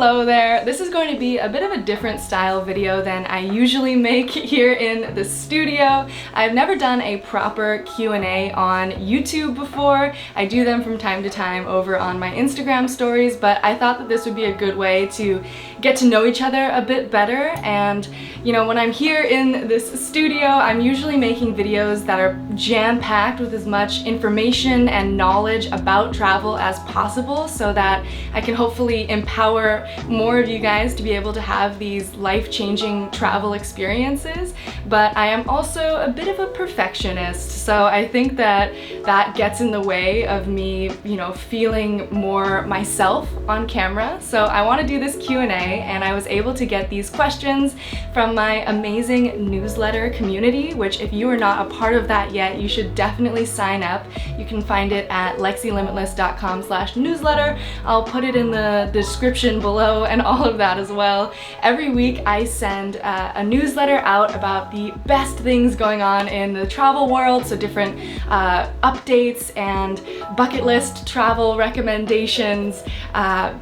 Hello there! This is going to be a bit of a different style video than I usually make here in the studio. I've never done a proper Q&A on YouTube before. I do them from time to time over on my Instagram stories, but I thought that this would be a good way to get to know each other a bit better. And you know, when I'm here in this studio, I'm usually making videos that are jam-packed with as much information and knowledge about travel as possible so that I can hopefully empower more of you guys to be able to have these life-changing travel experiences. But I am also a bit of a perfectionist, so I think that that gets in the way of me, you know, feeling more myself on camera. So I want to do this Q&A, and I was able to get these questions from my amazing newsletter community, which if you are not a part of that yet, you should definitely sign up. You can find it at lexielimitless.com/newsletter. I'll put it in the description below and all of that as well. Every week I send a newsletter out about the best things going on in the travel world, so different updates and bucket list travel recommendations,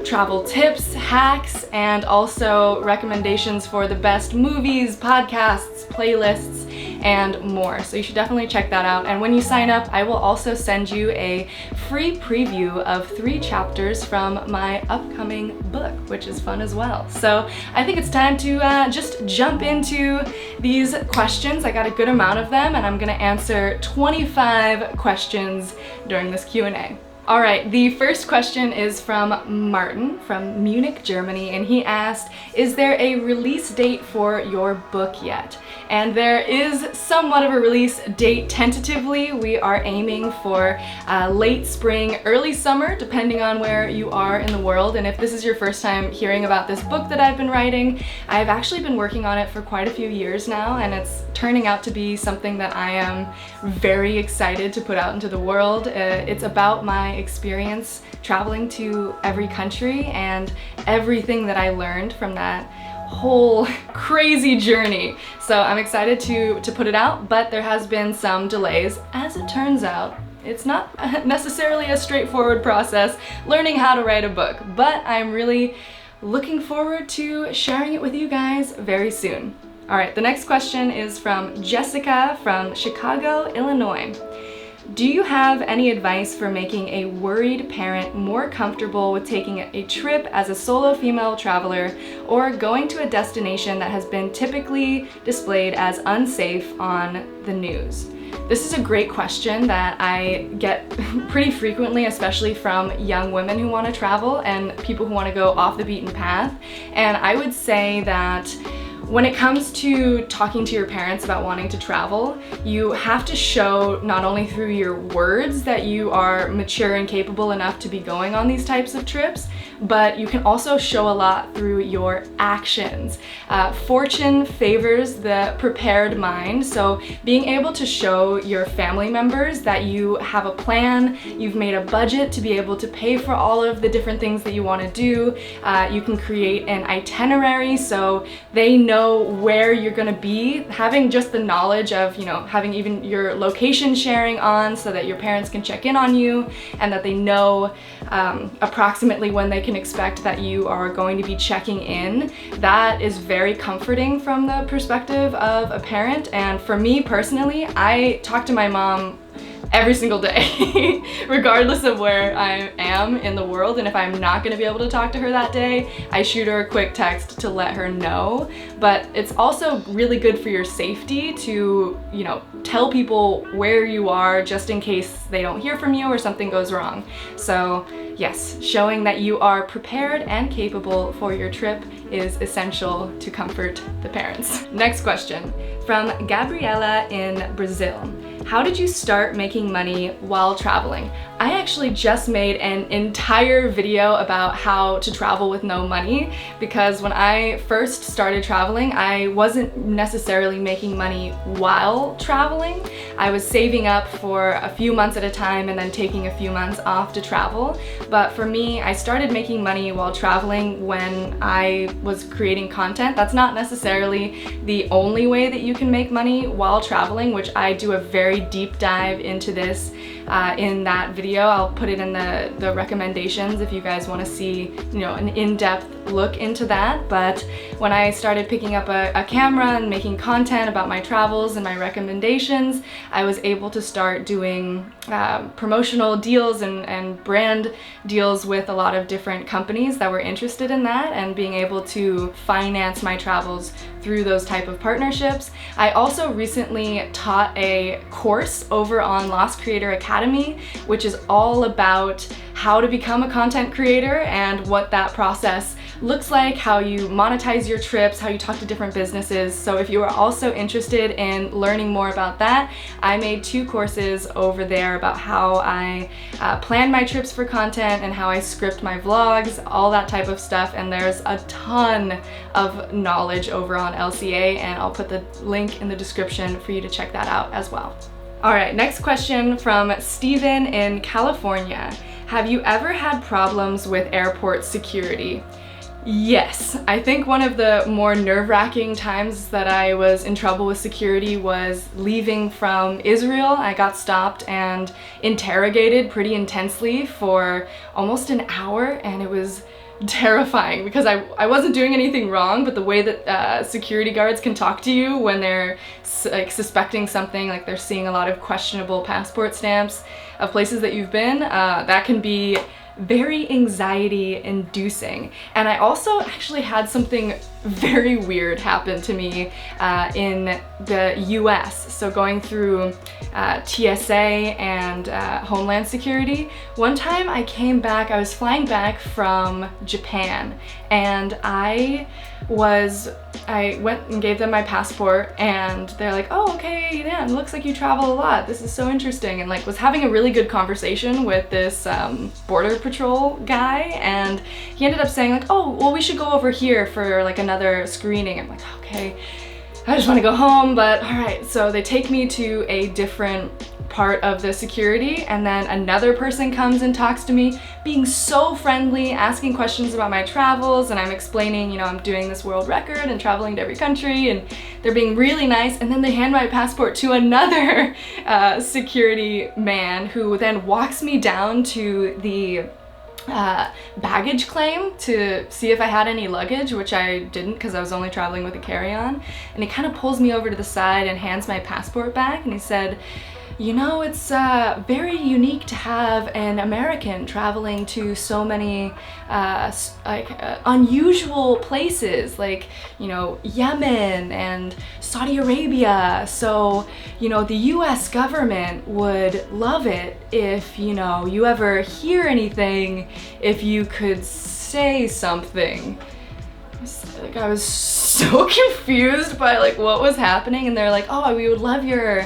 travel tips, hacks, and also recommendations for the best movies, podcasts, playlists, and more. So you should definitely check that out. And when you sign up, I will also send you a free preview of 3 chapters from my upcoming book, which is fun as well. So I think it's time to just jump into these questions. I got a good amount of them, and I'm gonna answer 25 questions during this Q&A. All right, the first question is from Martin from Munich, Germany, and he asked, is there a release date for your book yet? And there is somewhat of a release date tentatively. We are aiming for late spring, early summer, depending on where you are in the world. And if this is your first time hearing about this book that I've been writing, I've actually been working on it for quite a few years now, and it's turning out to be something that I am very excited to put out into the world. It's about my experience traveling to every country and everything that I learned from that whole crazy journey. So I'm excited to put it out, but there has been some delays. As it turns out, it's not necessarily a straightforward process learning how to write a book, but I'm really looking forward to sharing it with you guys very soon. All right, the next question is from Jessica from Chicago, Illinois. Do you have any advice for making a worried parent more comfortable with taking a trip as a solo female traveler or going to a destination that has been typically displayed as unsafe on the news? This is a great question that I get pretty frequently, especially from young women who want to travel and people who want to go off the beaten path. And I would say that when it comes to talking to your parents about wanting to travel, you have to show not only through your words that you are mature and capable enough to be going on these types of trips, but you can also show a lot through your actions. Fortune favors the prepared mind, so being able to show your family members that you have a plan, you've made a budget to be able to pay for all of the different things that you want to do. You can create an itinerary so they know where you're going to be. Having just the knowledge of, you know, having even your location sharing on so that your parents can check in on you and that they know approximately when they can expect that you are going to be checking in. That is very comforting from the perspective of a parent. And for me personally, I talk to my mom every single day, regardless of where I am in the world. And if I'm not going to be able to talk to her that day, I shoot her a quick text to let her know. But it's also really good for your safety to, you know, tell people where you are just in case they don't hear from you or something goes wrong. So yes, showing that you are prepared and capable for your trip is essential to comfort the parents. Next question from Gabriela in Brazil. How did you start making money while traveling? I actually just made an entire video about how to travel with no money, because when I first started traveling, I wasn't necessarily making money while traveling. I was saving up for a few months at a time and then taking a few months off to travel. But for me, I started making money while traveling when I was creating content. That's not necessarily the only way that you can make money while traveling, which I do a very deep dive into this in that video. I'll put it in the recommendations if you guys want to see, you know, an in-depth look into that, but when I started picking up a camera and making content about my travels and my recommendations, I was able to start doing promotional deals and brand deals with a lot of different companies that were interested in that, and being able to finance my travels through those type of partnerships. I also recently taught a course over on Lost Creator Academy, which is all about how to become a content creator and what that process looks like, how you monetize your trips, how you talk to different businesses. So if you are also interested in learning more about that, I made 2 courses over there about how I plan my trips for content and how I script my vlogs, all that type of stuff. And there's a ton of knowledge over on LCA, and I'll put the link in the description for you to check that out as well. All right, next question from Steven in California. Have you ever had problems with airport security? Yes, I think one of the more nerve-wracking times that I was in trouble with security was leaving from Israel. I got stopped and interrogated pretty intensely for almost an hour, and it was terrifying because I wasn't doing anything wrong, but the way that security guards can talk to you when they're like suspecting something, like they're seeing a lot of questionable passport stamps of places that you've been, that can be very anxiety inducing. And I also actually had something very weird happen to me in the US. So going through TSA and Homeland Security, one time I came back, I was flying back from Japan, and I went and gave them my passport, and they're like, oh, okay, yeah, it looks like you travel a lot. This is so interesting. And like was having a really good conversation with this border patrol guy, and he ended up saying like, oh, well, we should go over here for like another screening. I'm like, okay, I just want to go home, but all right. So they take me to a different part of the security, and then another person comes and talks to me, being so friendly, asking questions about my travels, and I'm explaining, you know, I'm doing this world record and traveling to every country, and they're being really nice. And then they hand my passport to another security man, who then walks me down to the baggage claim to see if I had any luggage, which I didn't because I was only traveling with a carry-on. And he kind of pulls me over to the side and hands my passport back, and he said, you know, it's very unique to have an American traveling to so many unusual places, like, you know, Yemen and Saudi Arabia. So, you know, the US government would love it if, you know, you ever hear anything, if you could say something. Like, I was so confused by like what was happening, and they're like, oh, we would love your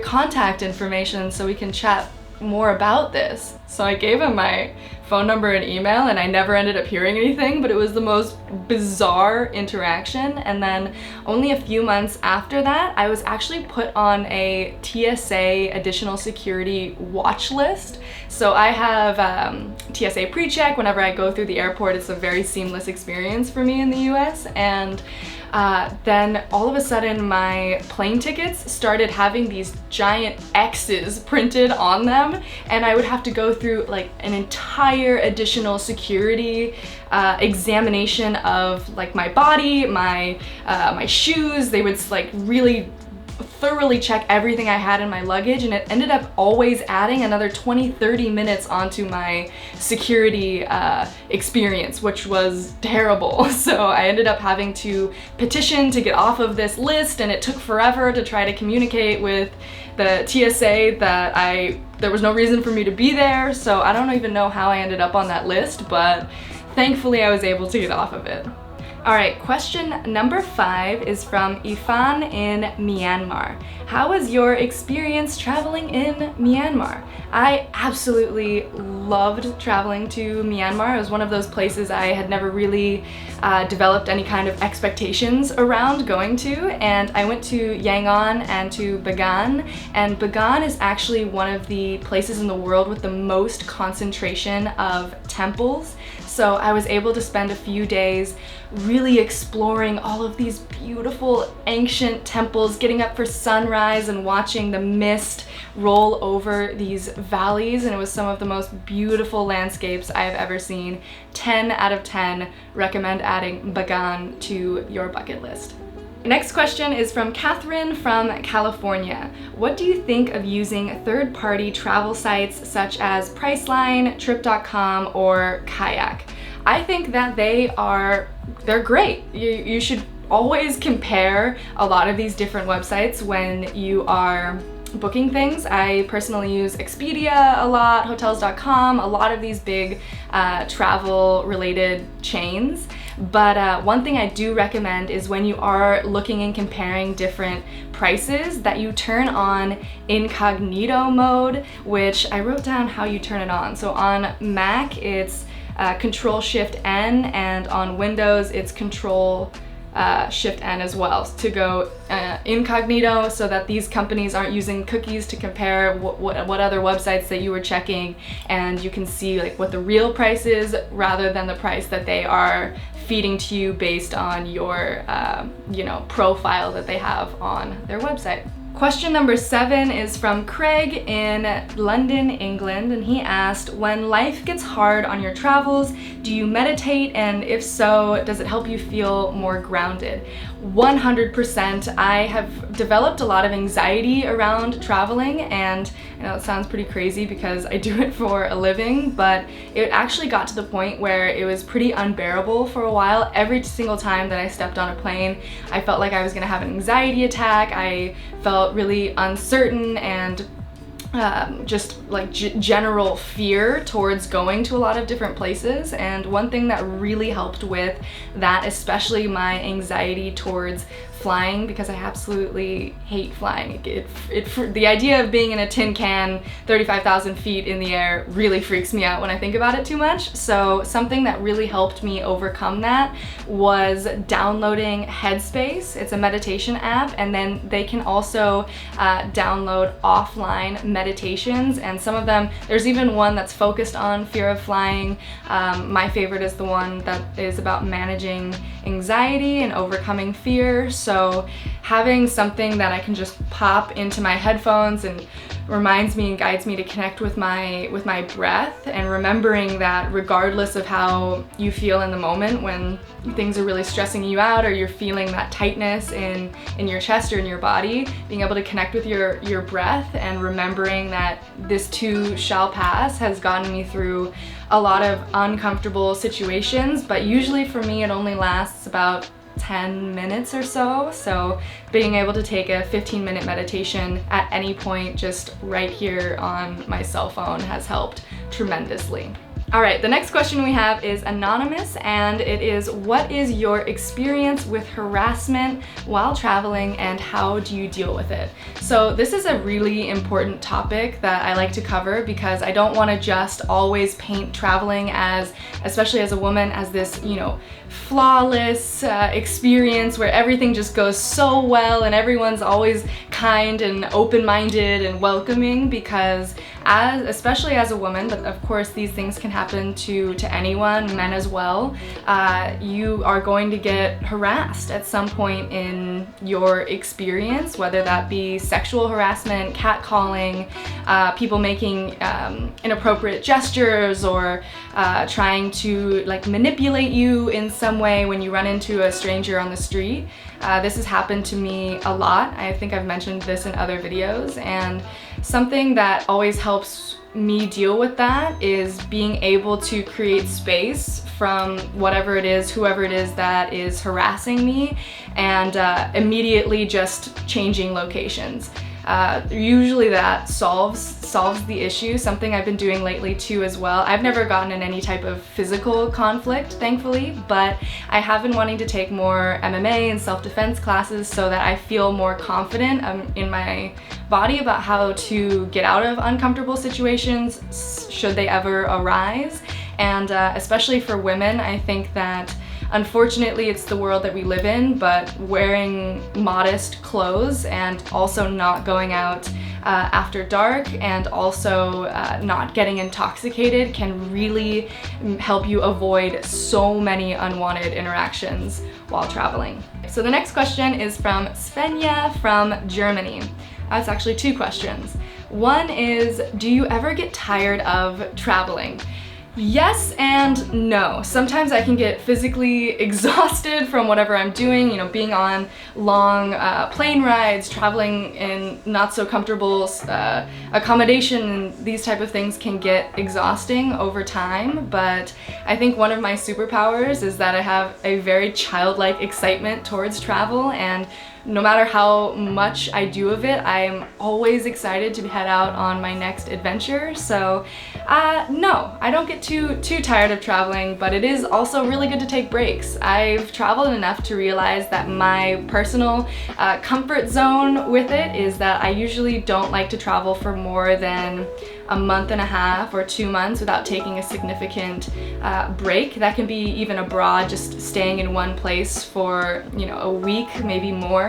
contact information so we can chat more about this. So I gave him my phone number and email, and I never ended up hearing anything, but it was the most bizarre interaction. And then only a few months after that, I was actually put on a TSA additional security watch list. So I have TSA pre-check whenever I go through the airport. It's a very seamless experience for me in the US. And then all of a sudden my plane tickets started having these giant X's printed on them, and I would have to go through like an entire additional security examination of like my body, my shoes. They would like really thoroughly check everything I had in my luggage, and it ended up always adding another 20-30 minutes onto my security experience, which was terrible. So I ended up having to petition to get off of this list, and it took forever to try to communicate with the TSA that there was no reason for me to be there. So I don't even know how I ended up on that list, but thankfully I was able to get off of it. All right, question number 5 is from Ifan in Myanmar. How was your experience traveling in Myanmar? I absolutely loved traveling to Myanmar. It was one of those places I had never really developed any kind of expectations around going to, and I went to Yangon and to Bagan, and Bagan is actually one of the places in the world with the most concentration of temples. So I was able to spend a few days really exploring all of these beautiful ancient temples, getting up for sunrise and watching the mist roll over these valleys, and it was some of the most beautiful landscapes I have ever seen. 10 out of 10, recommend adding Bagan to your bucket list. Next question is from Catherine from California. What do you think of using third-party travel sites such as Priceline, Trip.com, or Kayak? I think that they're great. You should always compare a lot of these different websites when you are booking things. I personally use Expedia a lot, Hotels.com, a lot of these big travel related chains. But one thing I do recommend is when you are looking and comparing different prices that you turn on incognito mode, which I wrote down how you turn it on. So on Mac it's Control-Shift-N, and on Windows it's Control-Shift-N as well, to go incognito, so that these companies aren't using cookies to compare what other websites that you were checking, and you can see like what the real price is rather than the price that they are feeding to you based on your profile that they have on their website. Question number 7 is from Craig in London, England, and he asked, when life gets hard on your travels, do you meditate, and if so, does it help you feel more grounded? 100%. I have developed a lot of anxiety around traveling, and I know it sounds pretty crazy because I do it for a living, but it actually got to the point where it was pretty unbearable for a while. Every single time that I stepped on a plane, I felt like I was gonna have an anxiety attack. I felt really uncertain and just like general fear towards going to a lot of different places. And one thing that really helped with that, especially my anxiety towards flying, because I absolutely hate flying. The idea of being in a tin can 35,000 feet in the air really freaks me out when I think about it too much. So something that really helped me overcome that was downloading Headspace. It's a meditation app, and then they can also download offline meditations, and some of them, there's even one that's focused on fear of flying. My favorite is the one that is about managing anxiety and overcoming fear. So having something that I can just pop into my headphones and reminds me and guides me to connect with my breath, and remembering that regardless of how you feel in the moment, when things are really stressing you out or you're feeling that tightness in your chest or in your body, being able to connect with your breath and remembering that this too shall pass has gotten me through a lot of uncomfortable situations. But usually for me it only lasts about 10 minutes or so. So being able to take a 15-minute meditation at any point just right here on my cell phone has helped tremendously. All right, the next question we have is anonymous, and it is, what is your experience with harassment while traveling and how do you deal with it? So this is a really important topic that I like to cover because I don't want to just always paint traveling as, especially as a woman, as this, flawless experience where everything just goes so well and everyone's always kind and open-minded and welcoming, because especially as a woman, but of course these things can happen to anyone, men as well, you are going to get harassed at some point in your experience, whether that be sexual harassment, catcalling, people making inappropriate gestures, or trying to manipulate you in some way when you run into a stranger on the street. This has happened to me a lot. I think I've mentioned this in other videos, and something that always helps me deal with that is being able to create space from whatever it is, whoever it is that is harassing me, and immediately just changing locations. Usually that solves the issue. Something I've been doing lately too as well. I've never gotten in any type of physical conflict, thankfully, but I have been wanting to take more MMA and self-defense classes so that I feel more confident in my body about how to get out of uncomfortable situations should they ever arise. And especially for women, I think that unfortunately it's the world that we live in, but wearing modest clothes and also not going out after dark, and also not getting intoxicated can really help you avoid so many unwanted interactions while traveling. So the next question is from Svenja from Germany. That's actually 2 questions. One is, do you ever get tired of traveling? Yes and no. Sometimes I can get physically exhausted from whatever I'm doing, being on long plane rides, traveling in not so comfortable accommodation, these type of things can get exhausting over time, but I think one of my superpowers is that I have a very childlike excitement towards travel, and no matter how much I do of it, I'm always excited to head out on my next adventure. So no, I don't get too tired of traveling, but it is also really good to take breaks. I've traveled enough to realize that my personal comfort zone with it is that I usually don't like to travel for more than a month and a half or 2 months without taking a significant break. That can be even abroad, just staying in one place for a week, maybe more.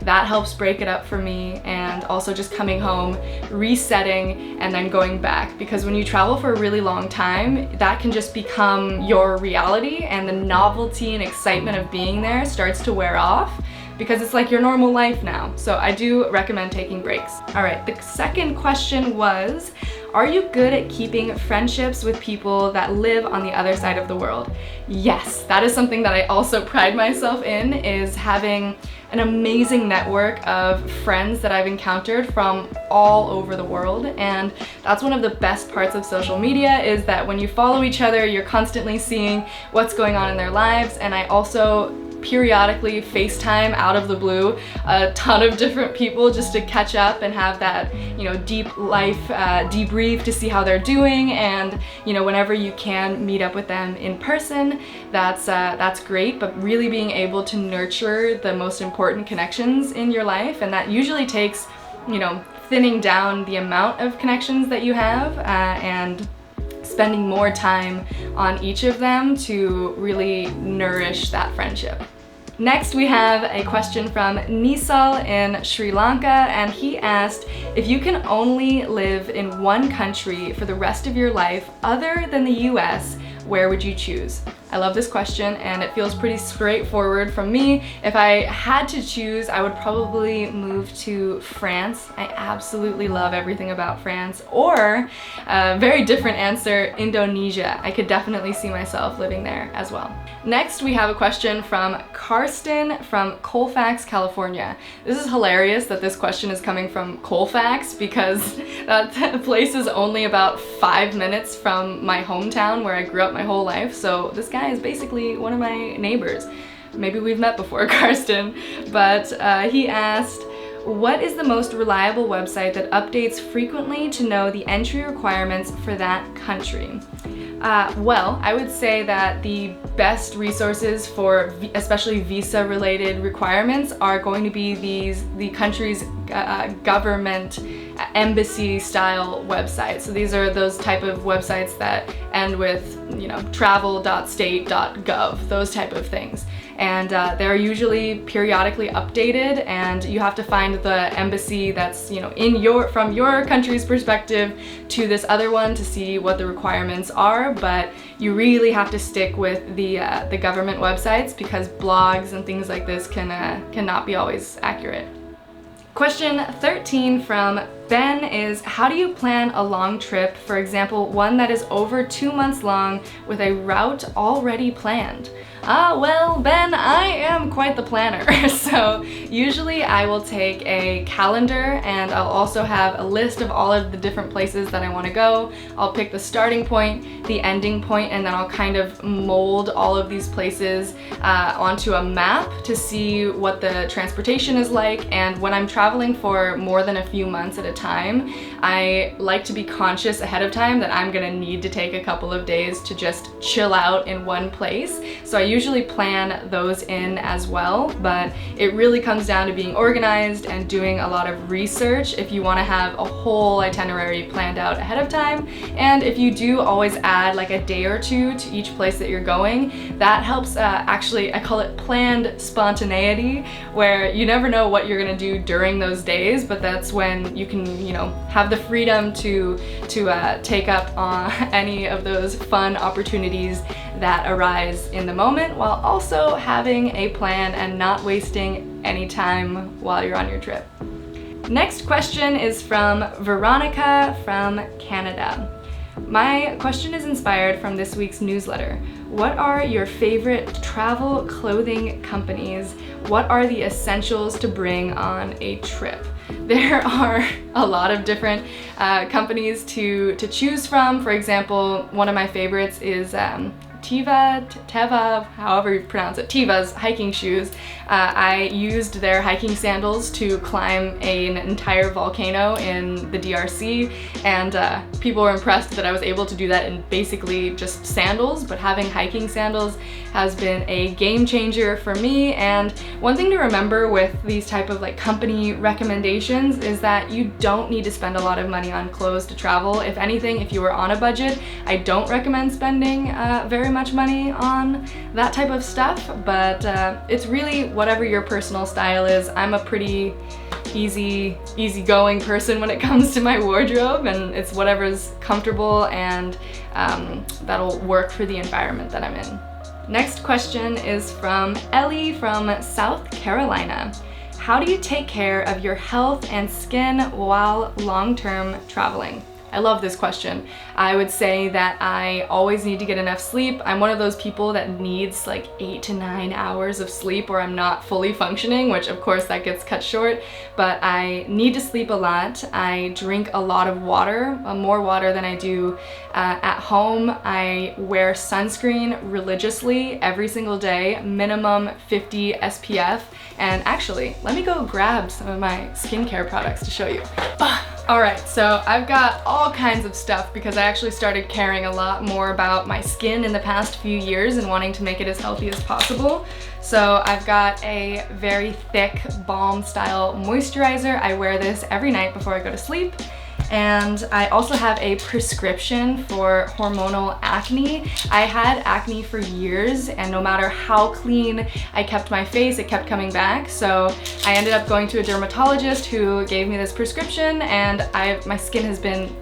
That helps break it up for me, and also just coming home, resetting, and then going back. Because when you travel for a really long time, that can just become your reality, and the novelty and excitement of being there starts to wear off, because it's like your normal life now. So I do recommend taking breaks. All right, the second question was, are you good at keeping friendships with people that live on the other side of the world? Yes, that is something that I also pride myself in, is having an amazing network of friends that I've encountered from all over the world. And that's one of the best parts of social media, is that when you follow each other, you're constantly seeing what's going on in their lives. And I also periodically FaceTime out of the blue a ton of different people just to catch up and have that deep life debrief to see how they're doing, and whenever you can meet up with them in person, that's great. But really being able to nurture the most important connections in your life, and that usually takes thinning down the amount of connections that you have and spending more time on each of them to really nourish that friendship. Next, we have a question from Nisal in Sri Lanka, and he asked, if you can only live in one country for the rest of your life other than the US, where would you choose? I love this question, and it feels pretty straightforward from me. If I had to choose, I would probably move to France. I absolutely love everything about France. Or, very different answer, Indonesia. I could definitely see myself living there as well. Next, we have a question from Karsten from Colfax, California. This is hilarious that this question is coming from Colfax, because that place is only about 5 minutes from my hometown where I grew up my whole life. So this guy is basically one of my neighbors. Maybe we've met before, Karsten. But he asked, what is the most reliable website that updates frequently to know the entry requirements for that country? Well, I would say that the best resources for especially visa-related requirements are going to be the country's government embassy-style websites. So these are those type of websites that end with, travel.state.gov, those type of things. And they're usually periodically updated, and you have to find the embassy that's from your country's perspective to this other one to see what the requirements are. But you really have to stick with the government websites, because blogs and things like this cannot be always accurate. Question 13 from Ben is, how do you plan a long trip, for example, one that is over 2 months long with a route already planned? Well, Ben, I am quite the planner. So usually I will take a calendar, and I'll also have a list of all of the different places that I want to go. I'll pick the starting point, the ending point, and then I'll kind of mold all of these places onto a map to see what the transportation is like. And when I'm traveling for more than a few months at a time, I like to be conscious ahead of time that I'm gonna need to take a couple of days to just chill out in one place. So I usually plan those in as well, but it really comes down to being organized and doing a lot of research if you want to have a whole itinerary planned out ahead of time. And if you do always add like a day or two to each place that you're going, that helps actually, I call it planned spontaneity, where you never know what you're gonna do during those days, but that's when you can can, have the freedom to take up on any of those fun opportunities that arise in the moment, while also having a plan and not wasting any time while you're on your trip. Next question is from Veronica from Canada. My question is inspired from this week's newsletter. What are your favorite travel clothing companies? What are the essentials to bring on a trip? There are a lot of different companies to choose from. For example, one of my favorites is Teva, however you pronounce it, Teva's hiking shoes. I used their hiking sandals to climb an entire volcano in the DRC, and people were impressed that I was able to do that in basically just sandals, but having hiking sandals has been a game changer for me. And one thing to remember with these type of company recommendations is that you don't need to spend a lot of money on clothes to travel. If anything, if you are on a budget, I don't recommend spending very much money on that type of stuff, but it's really whatever your personal style is. I'm a pretty easygoing person when it comes to my wardrobe, and it's whatever's comfortable and that'll work for the environment that I'm in. Next question is from Ellie from South Carolina. How do you take care of your health and skin while long-term traveling? I love this question. I would say that I always need to get enough sleep. I'm one of those people that needs 8 to 9 hours of sleep or I'm not fully functioning, which of course that gets cut short, but I need to sleep a lot. I drink a lot of water, more water than I do at home. I wear sunscreen religiously every single day, minimum 50 SPF. And actually, let me go grab some of my skincare products to show you. Alright, so I've got all kinds of stuff because I actually started caring a lot more about my skin in the past few years and wanting to make it as healthy as possible. So I've got a very thick balm style moisturizer. I wear this every night before I go to sleep. And I also have a prescription for hormonal acne. I had acne for years, and no matter how clean I kept my face, it kept coming back. So I ended up going to a dermatologist who gave me this prescription, and my skin has been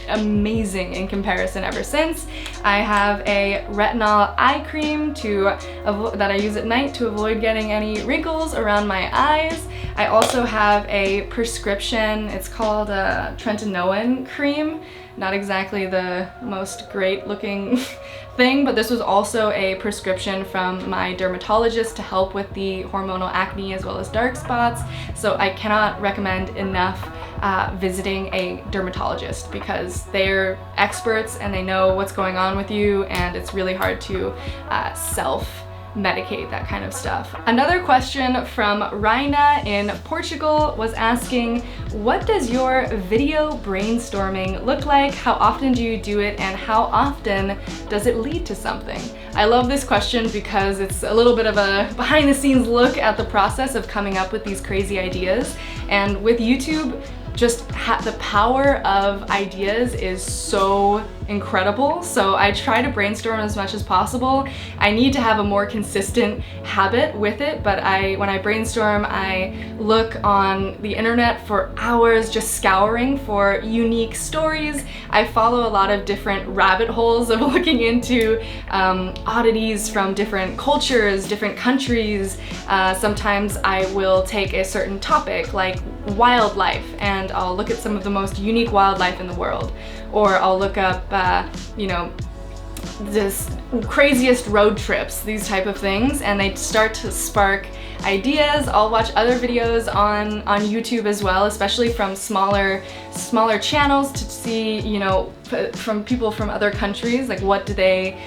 amazing in comparison ever since. I have a retinol eye cream that I use at night to avoid getting any wrinkles around my eyes. I also have a prescription, it's called a tretinoin cream. Not exactly the most great looking thing, but this was also a prescription from my dermatologist to help with the hormonal acne as well as dark spots. So I cannot recommend enough visiting a dermatologist because they're experts and they know what's going on with you, and it's really hard to self-medicate that kind of stuff. Another question from Raina in Portugal was asking, what does your video brainstorming look like? How often do you do it, and how often does it lead to something? I love this question because it's a little bit of a behind the scenes look at the process of coming up with these crazy ideas. And with YouTube, just the power of ideas is so incredible. So I try to brainstorm as much as possible. I need to have a more consistent habit with it, but when I brainstorm, I look on the internet for hours just scouring for unique stories. I follow a lot of different rabbit holes of looking into oddities from different cultures, different countries. Sometimes I will take a certain topic like wildlife, and I'll look at some of the most unique wildlife in the world. Or I'll look up, this craziest road trips, these type of things, and they start to spark ideas. I'll watch other videos on YouTube as well, especially from smaller channels, to see, from people from other countries, like what do they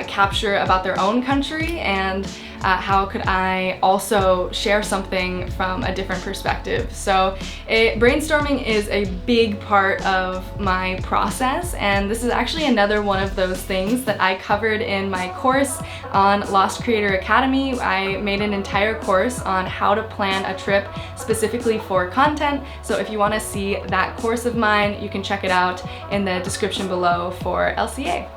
capture about their own country, and how could I also share something from a different perspective. So brainstorming is a big part of my process, and this is actually another one of those things that I covered in my course on Lost Creator Academy. I made an entire course on how to plan a trip specifically for content. So if you want to see that course of mine, you can check it out in the description below for LCA.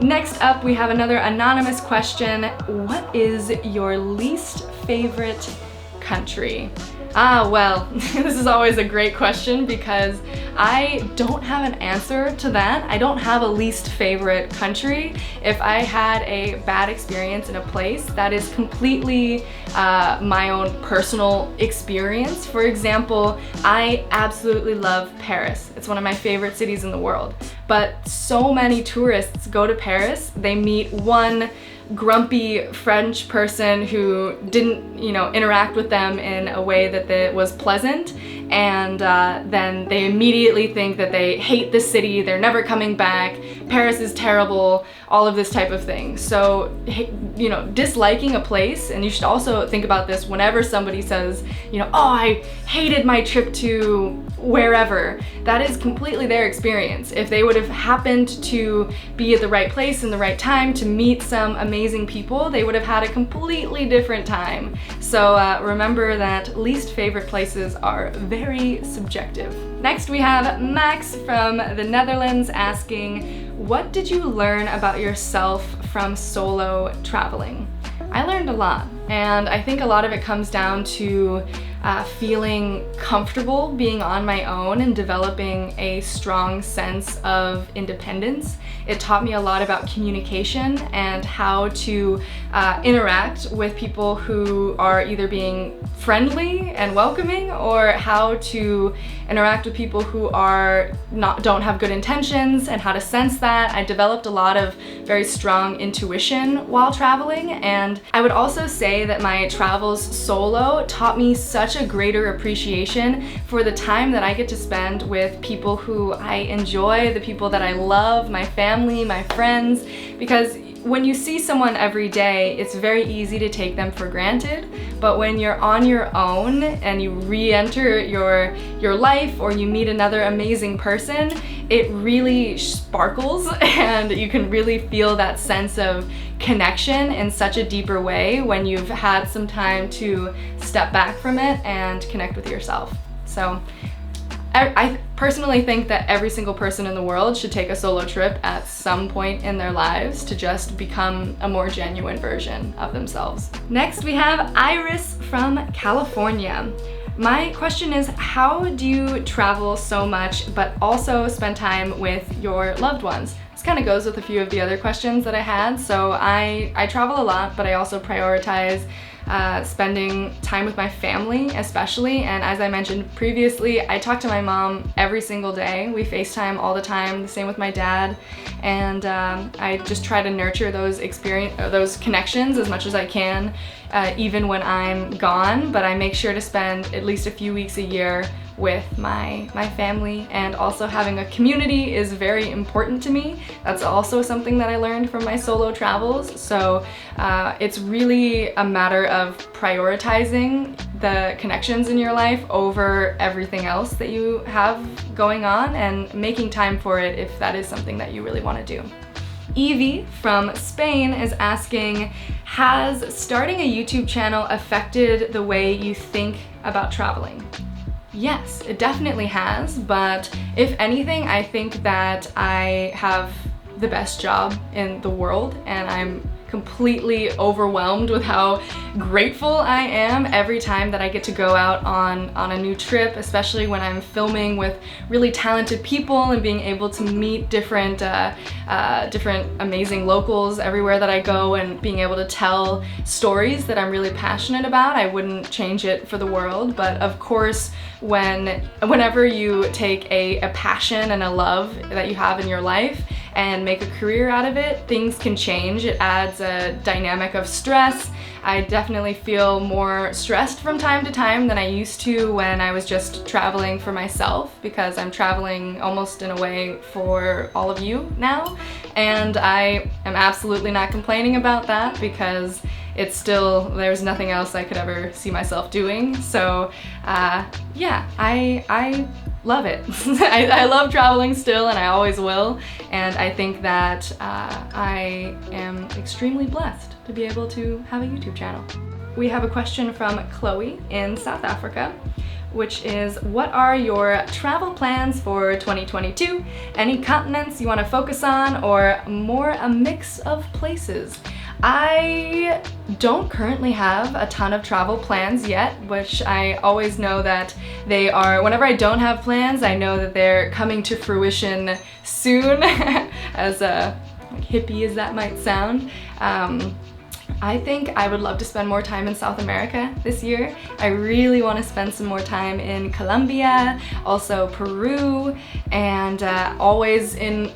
Next up, we have another anonymous question. What is your least favorite country? Well, this is always a great question because I don't have an answer to that. I don't have a least favorite country. If I had a bad experience in a place, that is completely my own personal experience. For example, I absolutely love Paris. It's one of my favorite cities in the world. But so many tourists go to Paris, they meet one grumpy French person who didn't, interact with them in a way that was pleasant, and then they immediately think that they hate the city, they're never coming back, Paris is terrible, all of this type of thing. So, disliking a place, and you should also think about this whenever somebody says, oh, I hated my trip to wherever, that is completely their experience. If they would have happened to be at the right place in the right time to meet some amazing people, they would have had a completely different time. So remember that least favorite places are very subjective. Next we have Max from the Netherlands asking, what did you learn about yourself from solo traveling? I learned a lot, and I think a lot of it comes down to feeling comfortable being on my own and developing a strong sense of independence. It taught me a lot about communication and how to interact with people who are either being friendly and welcoming, or how to interact with people who don't have good intentions, and how to sense that. I developed a lot of very strong intuition while traveling, and I would also say that my travels solo taught me such a greater appreciation for the time that I get to spend with people who I enjoy, the people that I love, my family, my friends, because when you see someone every day, it's very easy to take them for granted, but when you're on your own and you re-enter your life, or you meet another amazing person, it really sparkles and you can really feel that sense of connection in such a deeper way when you've had some time to step back from it and connect with yourself. So I personally think that every single person in the world should take a solo trip at some point in their lives to just become a more genuine version of themselves. Next we have Iris from California. My question is, how do you travel so much but also spend time with your loved ones? This kind of goes with a few of the other questions that I had. So I travel a lot, but I also prioritize spending time with my family especially, and as I mentioned previously, I talk to my mom every single day. We FaceTime all the time, the same with my dad, and I just try to nurture those connections as much as I can, even when I'm gone, but I make sure to spend at least a few weeks a year with my family, and also having a community is very important to me. That's also something that I learned from my solo travels. So it's really a matter of prioritizing the connections in your life over everything else that you have going on, and making time for it if that is something that you really want to do. Evie from Spain is asking, has starting a YouTube channel affected the way you think about traveling? Yes, it definitely has, but if anything, I think that I have the best job in the world, and I'm completely overwhelmed with how grateful I am every time that I get to go out on a new trip, especially when I'm filming with really talented people and being able to meet different amazing locals everywhere that I go, and being able to tell stories that I'm really passionate about. I wouldn't change it for the world, but of course, whenever you take a passion and a love that you have in your life and make a career out of it, things can change. It adds a dynamic of stress. I definitely feel more stressed from time to time than I used to when I was just traveling for myself, because I'm traveling almost in a way for all of you now, and I am absolutely not complaining about that, because it's still, there's nothing else I could ever see myself doing. So yeah, I love it. I love traveling still, and I always will, and I think that I am extremely blessed to be able to have a YouTube channel. We have a question from Chloe in South Africa, which is, what are your travel plans for 2022? Any continents you want to focus on, or more a mix of places? I don't currently have a ton of travel plans yet, which I always know that they are, whenever I don't have plans, I know that they're coming to fruition soon, as hippie as that might sound. I think I would love to spend more time in South America this year. I really want to spend some more time in Colombia, also Peru, and always in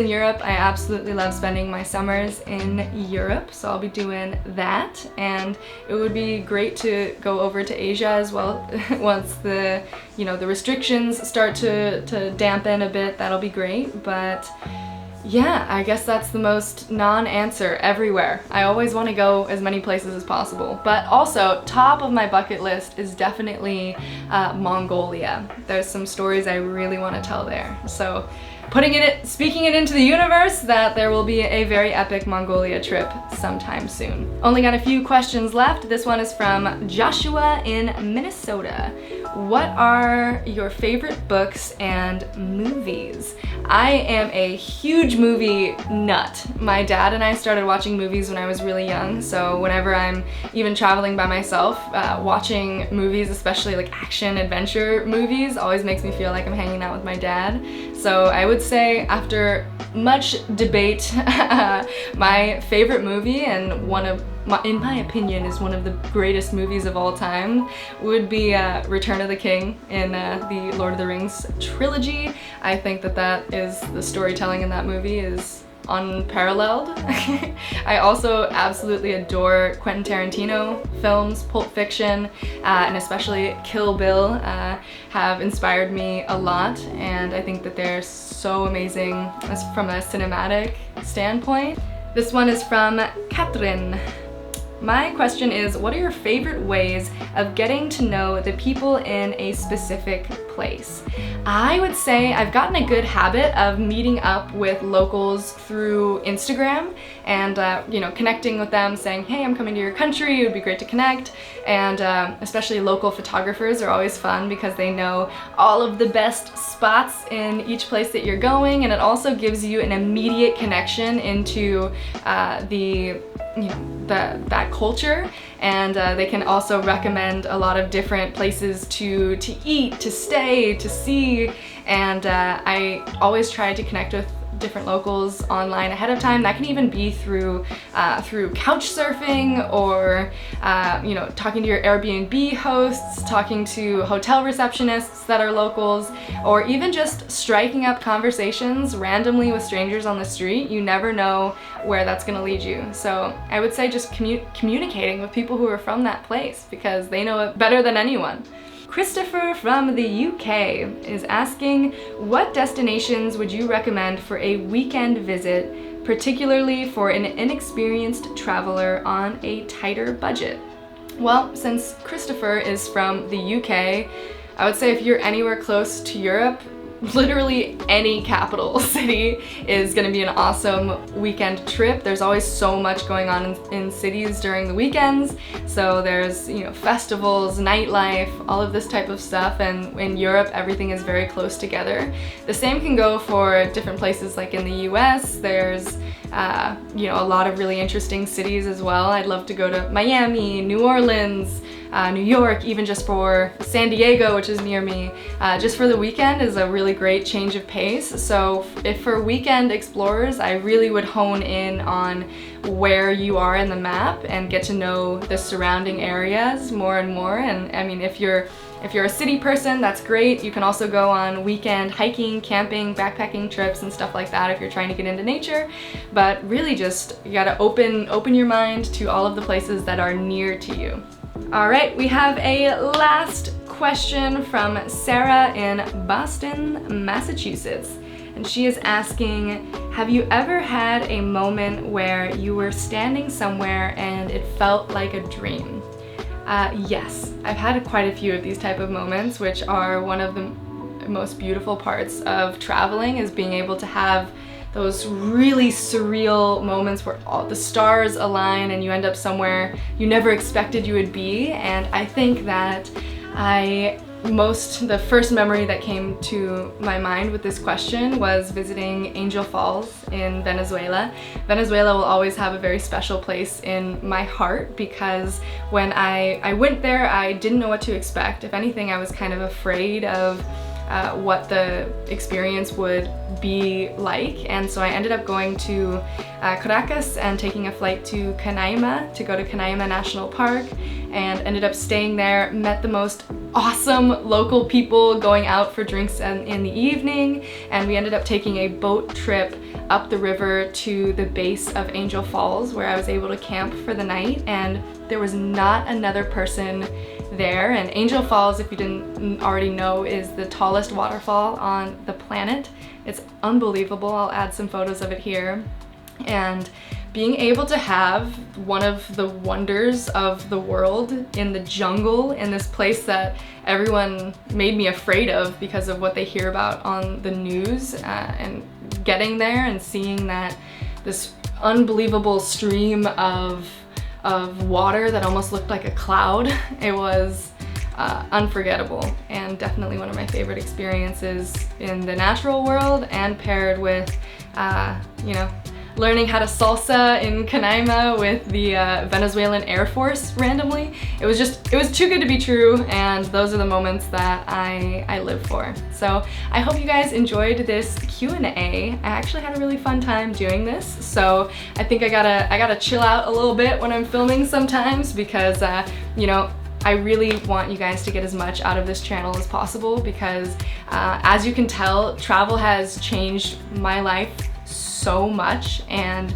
Europe. I absolutely love spending my summers in Europe, so I'll be doing that. And it would be great to go over to Asia as well once the restrictions start to dampen a bit. That'll be great, but yeah, I guess that's the most non-answer everywhere. I always want to go as many places as possible. But also, top of my bucket list is definitely Mongolia. There's some stories I really want to tell there. So speaking it into the universe that there will be a very epic Mongolia trip sometime soon. Only got a few questions left. This one is from Joshua in Minnesota. What are your favorite books and movies? I am a huge movie nut. My dad and I started watching movies when I was really young, so whenever I'm even traveling by myself, watching movies, especially like action adventure movies, always makes me feel like I'm hanging out with my dad. So I would say, after much debate, my favorite movie, and in my opinion, is one of the greatest movies of all time, would be Return of the King in the Lord of the Rings trilogy. I think that is the storytelling in that movie is unparalleled. I also absolutely adore Quentin Tarantino films. Pulp Fiction and especially Kill Bill have inspired me a lot, and I think that they're so amazing from a cinematic standpoint. This one is from Catherine. My question is, what are your favorite ways of getting to know the people in a specific place? I would say I've gotten a good habit of meeting up with locals through Instagram and connecting with them, saying, hey, I'm coming to your country, it would be great to connect. And especially local photographers are always fun because they know all of the best spots in each place that you're going, and it also gives you an immediate connection into that culture, and they can also recommend a lot of different places to eat, to stay, to see, and I always try to connect with different locals online ahead of time. That can even be through couch surfing, or talking to your Airbnb hosts, talking to hotel receptionists that are locals, or even just striking up conversations randomly with strangers on the street. You never know where that's going to lead you. So I would say just communicating with people who are from that place, because they know it better than anyone. Christopher from the UK is asking, what destinations would you recommend for a weekend visit, particularly for an inexperienced traveler on a tighter budget? Well, since Christopher is from the UK, I would say if you're anywhere close to Europe, literally any capital city is going to be an awesome weekend trip. There's always so much going on in cities during the weekends. So there's, festivals, nightlife, all of this type of stuff. And in Europe, everything is very close together. The same can go for different places, like in the US. There's a lot of really interesting cities as well. I'd love to go to Miami, New Orleans, New York, even just for San Diego, which is near me. Just for the weekend is a really great change of pace. So if for weekend explorers, I really would hone in on where you are in the map and get to know the surrounding areas more and more. And I mean, if you're a city person, that's great. You can also go on weekend hiking, camping, backpacking trips and stuff like that if you're trying to get into nature. But really just, you gotta open your mind to all of the places that are near to you. All right, we have a last question from Sarah in Boston, Massachusetts. And she is asking, have you ever had a moment where you were standing somewhere and it felt like a dream? Yes, I've had quite a few of these type of moments, which are one of the most beautiful parts of traveling, is being able to have those really surreal moments where all the stars align and you end up somewhere you never expected you would be. And I think that I the first memory that came to my mind with this question was visiting Angel Falls in Venezuela. Venezuela will always have a very special place in my heart because when I went there, I didn't know what to expect. If anything, I was kind of afraid of what the experience would be like, and so I ended up going to Caracas and taking a flight to Canaima to go to Canaima National Park, and ended up staying there, met the most awesome local people, going out for drinks in the evening, and we ended up taking a boat trip up the river to the base of Angel Falls where I was able to camp for the night, and there was not another person there. And Angel Falls, if you didn't already know, is the tallest waterfall on the planet. It's unbelievable. I'll add some photos of it here. And being able to have one of the wonders of the world in the jungle, in this place that everyone made me afraid of because of what they hear about on the news, and getting there and seeing that this unbelievable stream of water that almost looked like a cloud. It was unforgettable, and definitely one of my favorite experiences in the natural world, and paired with, you know, learning how to salsa in Canaima with the Venezuelan Air Force randomly. It was too good to be true, and those are the moments that I live for. So I hope you guys enjoyed this Q&A. I actually had a really fun time doing this, so I think I gotta chill out a little bit when I'm filming sometimes, because you know, I really want you guys to get as much out of this channel as possible, because as you can tell, travel has changed my life so much, and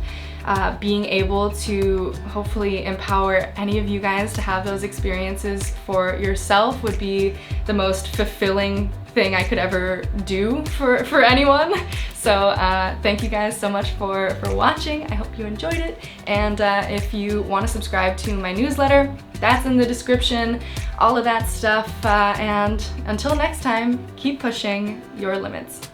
being able to hopefully empower any of you guys to have those experiences for yourself would be the most fulfilling thing I could ever do for anyone. So thank you guys so much for watching. I hope you enjoyed it, and if you want to subscribe to my newsletter, that's in the description, all of that stuff, and until next time, keep pushing your limits.